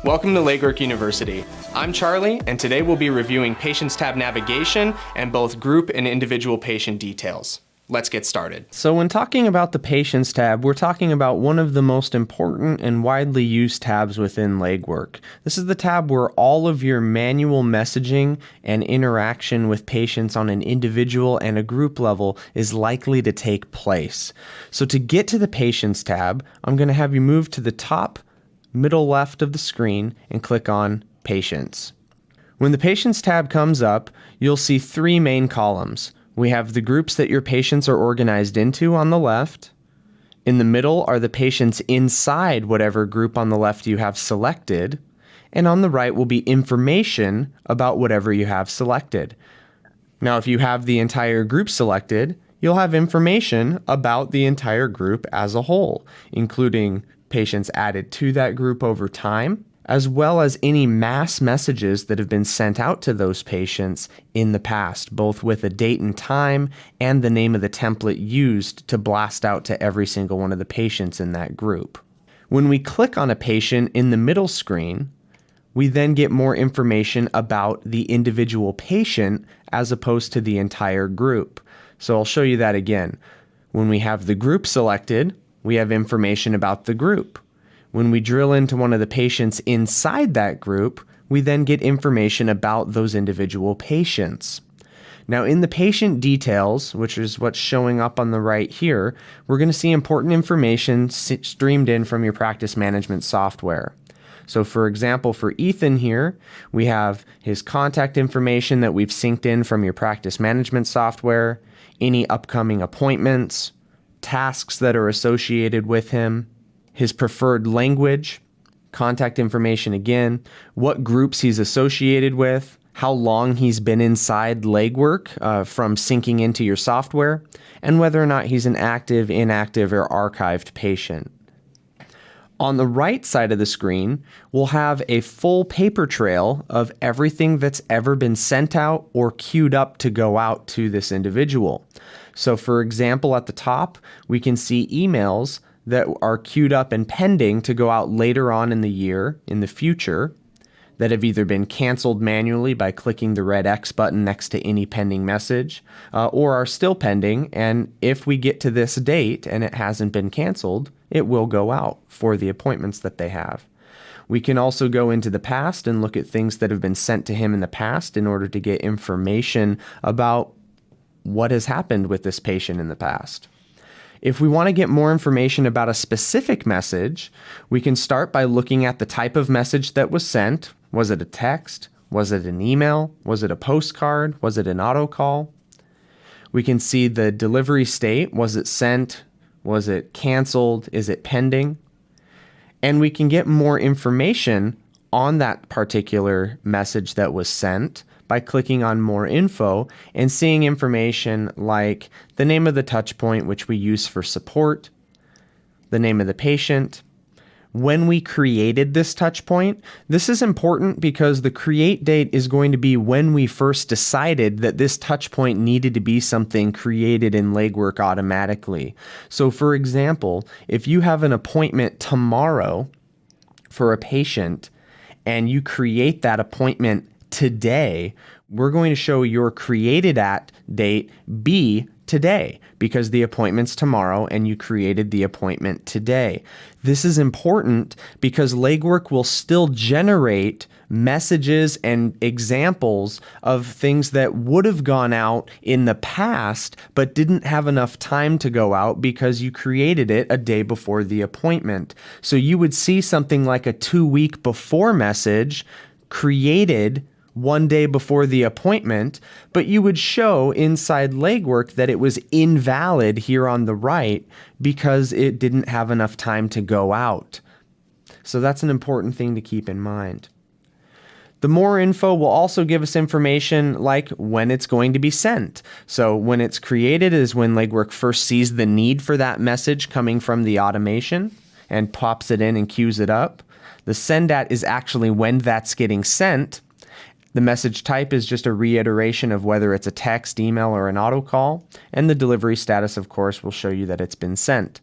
Welcome to Legwork University. I'm Charlie, and today we'll be reviewing Patients tab navigation and both group and individual patient details. Let's get started. So when talking about the Patients tab, we're talking about one of the most important and widely used tabs within Legwork. This is the tab where all of your manual messaging and interaction with patients on an individual and a group level is likely to take place. So to get to the Patients tab, I'm going to have you move to the top middle left of the screen and click on Patients. When the Patients tab comes up, you'll see three main columns. We have the groups that your patients are organized into on the left. In the middle are the patients inside whatever group on the left you have selected. And on the right will be information about whatever you have selected. Now, if you have the entire group selected, you'll have information about the entire group as a whole, including patients added to that group over time, as well as any mass messages that have been sent out to those patients in the past, both with a date and time and the name of the template used to blast out to every single one of the patients in that group. When we click on a patient in the middle screen, we then get more information about the individual patient as opposed to the entire group. So I'll show you that again. When we have the group selected, we have information about the group. When we drill into one of the patients inside that group, we then get information about those individual patients. Now in the patient details, which is what's showing up on the right here, we're going to see important information streamed in from your practice management software. So for example, for Ethan here, we have his contact information that we've synced in from your practice management software, any upcoming appointments, tasks that are associated with him, his preferred language, contact information again, what groups he's associated with, how long he's been inside Legwork from syncing into your software, and whether or not he's an active, inactive, or archived patient. On the right side of the screen, we'll have a full paper trail of everything that's ever been sent out or queued up to go out to this individual. So for example, at the top, we can see emails that are queued up and pending to go out later on in the year, in the future, that have either been canceled manually by clicking the red X button next to any pending message, or are still pending, and if we get to this date and it hasn't been canceled, it will go out for the appointments that they have. We can also go into the past and look at things that have been sent to him in the past in order to get information about what has happened with this patient in the past. If we want to get more information about a specific message, we can start by looking at the type of message that was sent. Was it a text? Was it an email? Was it a postcard? Was it an auto call? We can see the delivery state. Was it sent? Was it canceled? Is it pending? And we can get more information on that particular message that was sent by clicking on more info and seeing information like the name of the touch point, which we use for support, the name of the patient, when we created this touch point. This is important because the create date is going to be when we first decided that this touch point needed to be something created in Legwork automatically. So for example, if you have an appointment tomorrow for a patient and you create that appointment today, we're going to show your created at date be today because the appointment's tomorrow and you created the appointment today. This is important because Legwork will still generate messages and examples of things that would have gone out in the past but didn't have enough time to go out because you created it a day before the appointment. So you would see something like a 2-week before message created one day before the appointment, but you would show inside Legwork that it was invalid here on the right because it didn't have enough time to go out. So that's an important thing to keep in mind. The more info will also give us information like when it's going to be sent. So when it's created is when Legwork first sees the need for that message coming from the automation and pops it in and queues it up. The send at is actually when that's getting sent. The message type is just a reiteration of whether it's a text, email, or an auto call. And the delivery status, of course, will show you that it's been sent.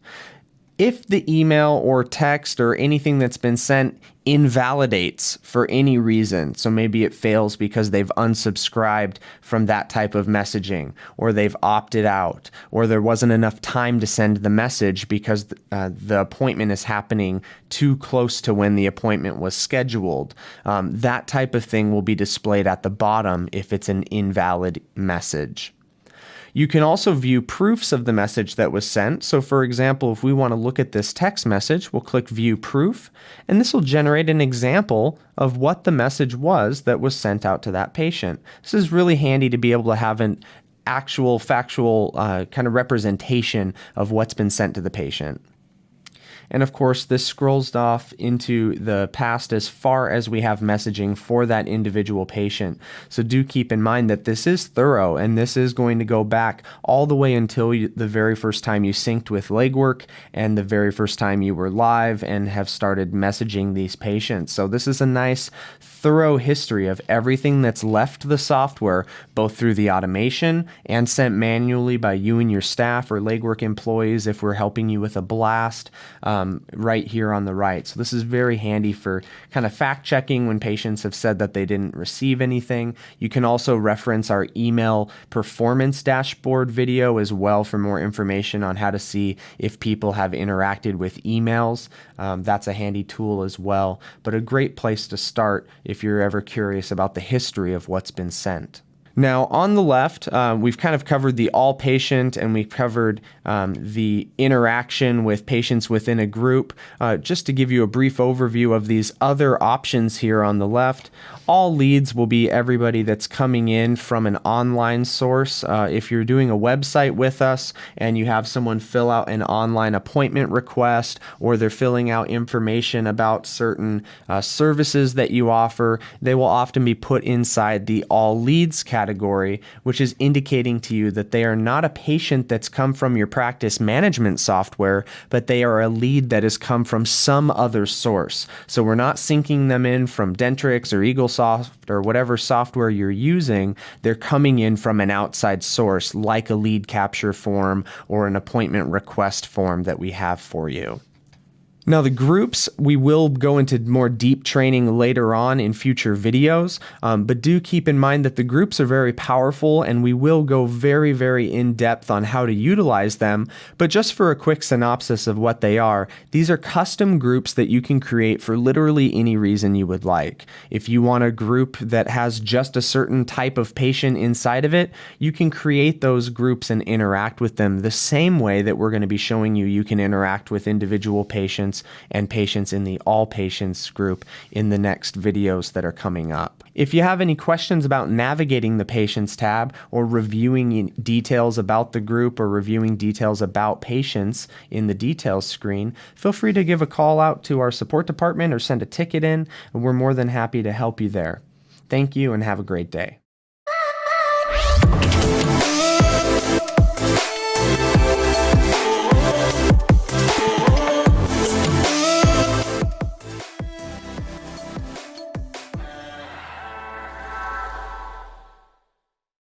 If the email or text or anything that's been sent invalidates for any reason, so maybe it fails because they've unsubscribed from that type of messaging, or they've opted out, or there wasn't enough time to send the message because the appointment is happening too close to when the appointment was scheduled, that type of thing will be displayed at the bottom if it's an invalid message. You can also view proofs of the message that was sent. So for example, if we want to look at this text message, we'll click View Proof, and this will generate an example of what the message was that was sent out to that patient. This is really handy to be able to have an actual factual kind of representation of what's been sent to the patient. And of course, this scrolls off into the past as far as we have messaging for that individual patient. So do keep in mind that this is thorough, and this is going to go back all the way until the very first time you synced with Legwork and the very first time you were live and have started messaging these patients. So this is a nice thorough history of everything that's left the software, both through the automation and sent manually by you and your staff or Legwork employees if we're helping you with a blast, right here on the right. So this is very handy for kind of fact checking when patients have said that they didn't receive anything. You can also reference our email performance dashboard video as well for more information on how to see if people have interacted with emails. That's a handy tool as well, but a great place to start if you're ever curious about the history of what's been sent. Now, on the left, we've kind of covered the all patient, and we've covered the interaction with patients within a group. Just to give you a brief overview of these other options here on the left, all leads will be everybody that's coming in from an online source. If you're doing a website with us and you have someone fill out an online appointment request, or they're filling out information about certain services that you offer, they will often be put inside the all leads category, which is indicating to you that they are not a patient that's come from your practice management software, but they are a lead that has come from some other source. So we're not syncing them in from Dentrix or Eaglesoft or whatever software you're using. They're coming in from an outside source, like a lead capture form or an appointment request form that we have for you. Now, the groups, we will go into more deep training later on in future videos, but do keep in mind that the groups are very powerful, and we will go very, very in depth on how to utilize them. But just for a quick synopsis of what they are, these are custom groups that you can create for literally any reason you would like. If you want a group that has just a certain type of patient inside of it, you can create those groups and interact with them the same way that we're going to be showing you you can interact with individual patients and patients in the all patients group in the next videos that are coming up. If you have any questions about navigating the patients tab, or reviewing details about the group, or reviewing details about patients in the details screen, feel free to give a call out to our support department or send a ticket in, and we're more than happy to help you there. Thank you and have a great day.